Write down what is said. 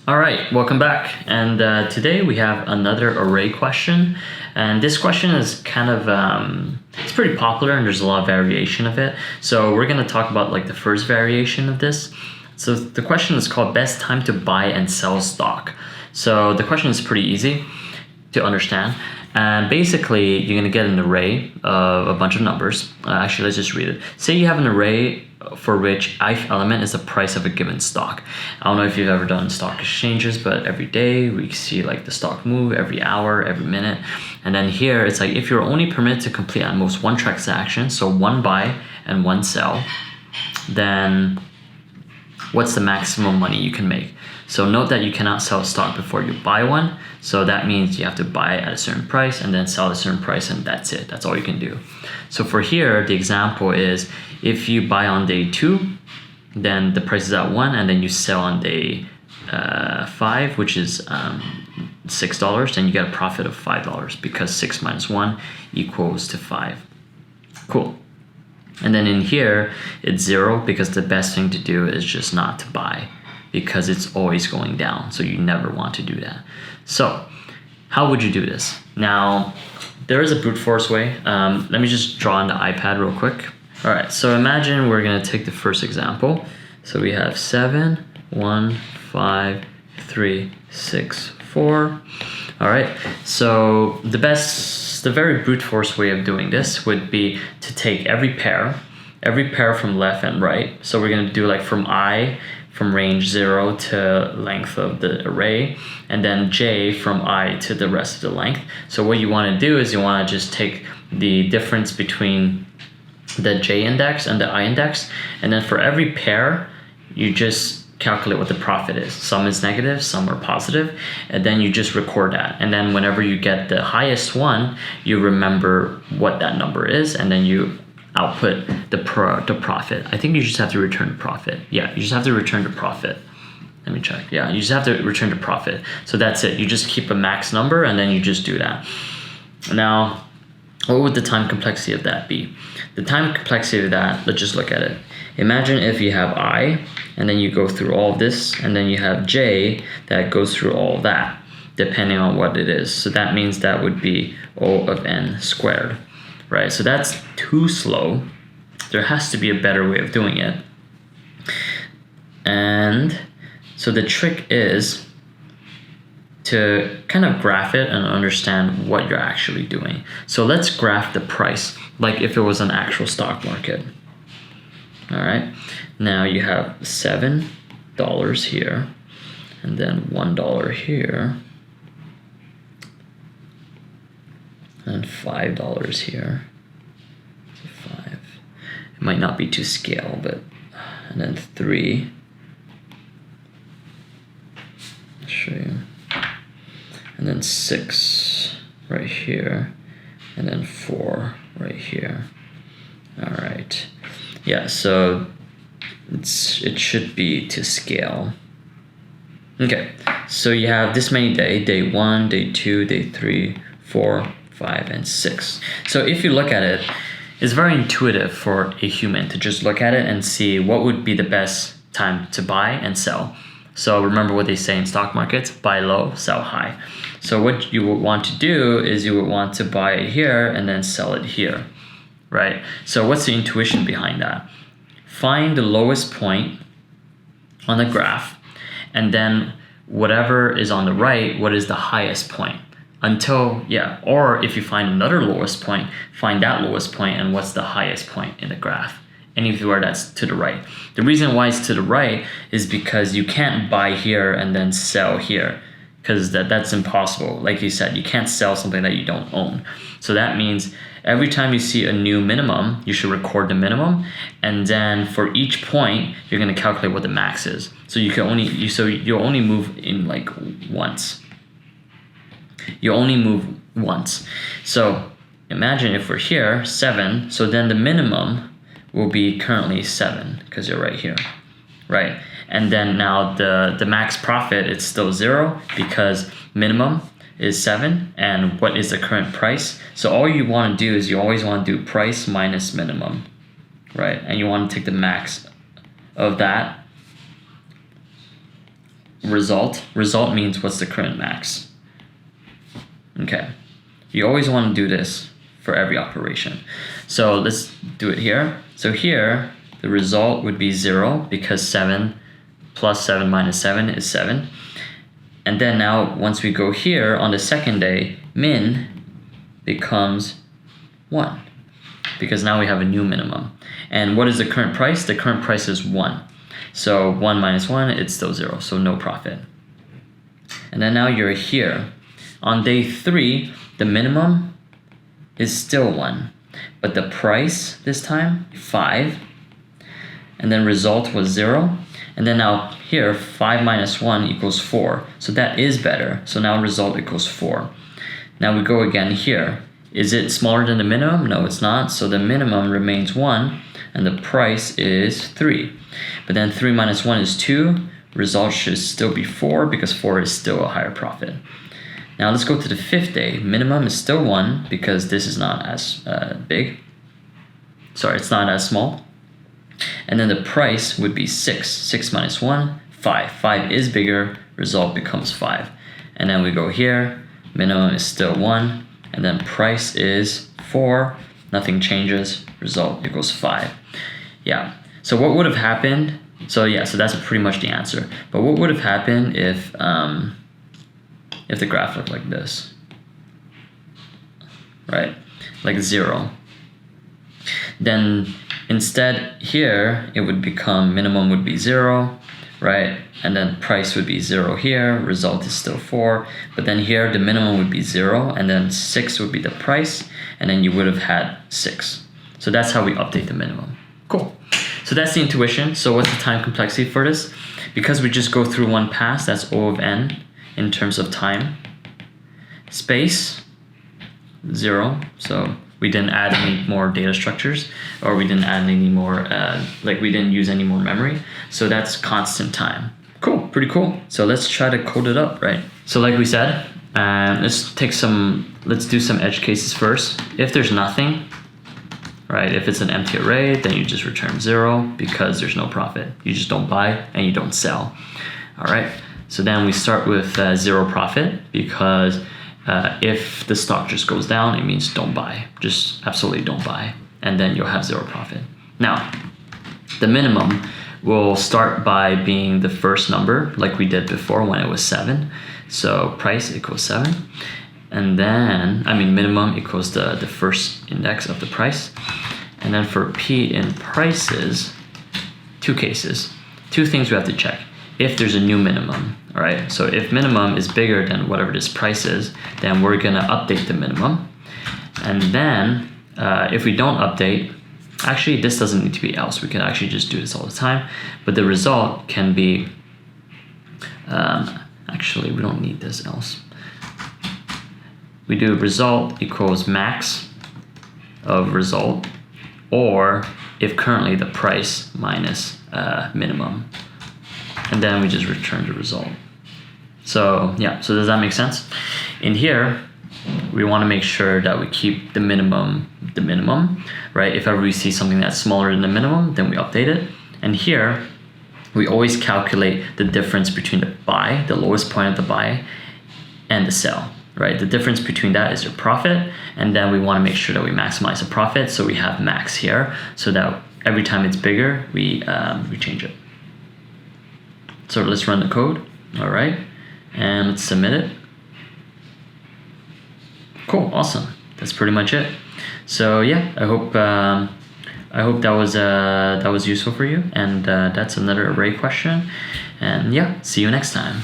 All right, welcome back. And today we have another array question. And this question is kind of, it's pretty popular and there's a lot of variation of it. So we're gonna talk about like the first variation of this. So the question is called best time to buy and sell stock. So the question is pretty easy to understand. And basically you're gonna get an array of a bunch of numbers. Actually, let's just read it. Say you have an array for which ith element is the price of a given stock. I don't know if you've ever done stock exchanges, but every day we see like the stock move, every hour, every minute. And then here it's like if you're only permitted to complete at most one transaction, so one buy and one sell, then what's the maximum money you can make? So note that you cannot sell stock before you buy one. So that means you have to buy at a certain price and then sell at a certain price, and that's it. That's all you can do. So for here, the example is if you buy on day 2, then the price is at 1, and then you sell on day 5, which is $6, then you get a profit of $5 because 6 minus 1 equals to 5. Cool. And then in here, it's 0 because the best thing to do is just not to buy, because it's always going down. So you never want to do that. So how would you do this? Now, there is a brute force way. Let me just draw on the iPad real quick. All right, so imagine we're gonna take the first example. So we have 7, 1, 5, 3, 6, 4. All right, so the very brute force way of doing this would be to take every pair from left and right. So we're gonna do like from range 0 to length of the array, and then j from I to the rest of the length. So what you wanna do is you wanna just take the difference between the j index and the I index, and then for every pair, you just calculate what the profit is. Some is negative, some are positive, and then you just record that. And then whenever you get the highest one, you remember what that number is, and then you output the profit. I think you just have to return the profit. Yeah, you just have to return the profit. Let me check. Yeah, you just have to return the profit. So that's it. You just keep a max number and then you just do that. Now, what would the time complexity of that be? The time complexity of that, let's just look at it. Imagine if you have I, and then you go through all of this, and then you have j that goes through all of that, depending on what it is. So that means that would be O of n squared. Right, so that's too slow. There has to be a better way of doing it. And so the trick is to kind of graph it and understand what you're actually doing. So let's graph the price, like if it was an actual stock market. All right, now you have $7 here, and then $1 here, and $5 here. 5. It might not be to scale, but and then 3. I'll show you. And then 6 right here, and then 4 right here. All right. Yeah, so it should be to scale. Okay, so you have this many day 1, day 2, day 3, 4, 5, and 6. So if you look at it, it's very intuitive for a human to just look at it and see what would be the best time to buy and sell. So remember what they say in stock markets: buy low, sell high. So what you would want to do is you would want to buy it here and then sell it here, right? So what's the intuition behind that? Find the lowest point on the graph, and then whatever is on the right, what is the highest point? Or if you find another lowest point, find that lowest point and what's the highest point in the graph. Anywhere that's to the right. The reason why it's to the right is because you can't buy here and then sell here, because that's impossible. Like you said, you can't sell something that you don't own. So that means every time you see a new minimum, you should record the minimum, and then for each point, you're gonna calculate what the max is. So you'll only move in like once. You only move once. So imagine if we're here, 7, so then the minimum will be currently 7, because you're right here, right? And then now the max profit, it's still 0, because minimum is 7, and what is the current price? So all you want to do is you always want to do price minus minimum, right? And you want to take the max of that. result. Result means what's the current max. Okay, you always want to do this for every operation. So let's do it here. So here, the result would be 0 because 7 plus 7 minus 7 is 7. And then now, once we go here on the second day, min becomes 1 because now we have a new minimum. And what is the current price? The current price is 1. So 1 minus 1, it's still 0, so no profit. And then now you're here. On day 3, the minimum is still 1, but the price this time, 5. And then result was 0. And then now here, 5 minus 1 equals 4. So that is better. So now result equals 4. Now we go again here. Is it smaller than the minimum? No, it's not. So the minimum remains 1 and the price is 3. But then 3 minus 1 is 2. Result should still be 4 because 4 is still a higher profit. Now let's go to the 5th day. Minimum is still 1 because this is not as big. Sorry, it's not as small. And then the price would be 6. 6 minus 1, 5. 5 is bigger, result becomes 5. And then we go here, minimum is still 1, and then price is 4. Nothing changes, result equals 5. Yeah, so what would have happened? So yeah, so that's pretty much the answer. But what would have happened if the graph looked like this? Right, like 0. Then instead here, it would become minimum would be 0, right? And then price would be 0 here, result is still 4. But then here, the minimum would be 0, and then 6 would be the price, and then you would have had 6. So that's how we update the minimum. Cool. So that's the intuition. So what's the time complexity for this? Because we just go through one pass, that's O of n in terms of time. Space, 0. So we didn't add any more data structures, or we didn't add any more, we didn't use any more memory. So that's constant time. Cool, pretty cool. So let's try to code it up, right? So like we said, let's do some edge cases first. If there's nothing, right? If it's an empty array, then you just return 0 because there's no profit. You just don't buy and you don't sell. All right. So then we start with 0 profit because if the stock just goes down, it means don't buy. Just absolutely don't buy. And then you'll have 0 profit. Now, the minimum will start by being the first number like we did before when it was 7. So price equals 7. And then, minimum equals the first index of the price. And then for P in prices, 2 cases. 2 things we have to check. If there's a new minimum, all right? So if minimum is bigger than whatever this price is, then we're gonna update the minimum. And then if we don't update, actually this doesn't need to be else. We can actually just do this all the time. But the result can be, actually we don't need this else. We do result equals max of result, or if currently the price minus minimum. And then we just return the result. So yeah, so does that make sense? In here, we want to make sure that we keep the minimum, right? If ever we see something that's smaller than the minimum, then we update it. And here, we always calculate the difference between the buy, the lowest point of the buy, and the sell, right? The difference between that is your profit, and then we want to make sure that we maximize the profit, so we have max here, so that every time it's bigger, we change it. So let's run the code, all right, and let's submit it. Cool, awesome. That's pretty much it. So yeah, I hope that was useful for you, and that's another array question. And yeah, see you next time.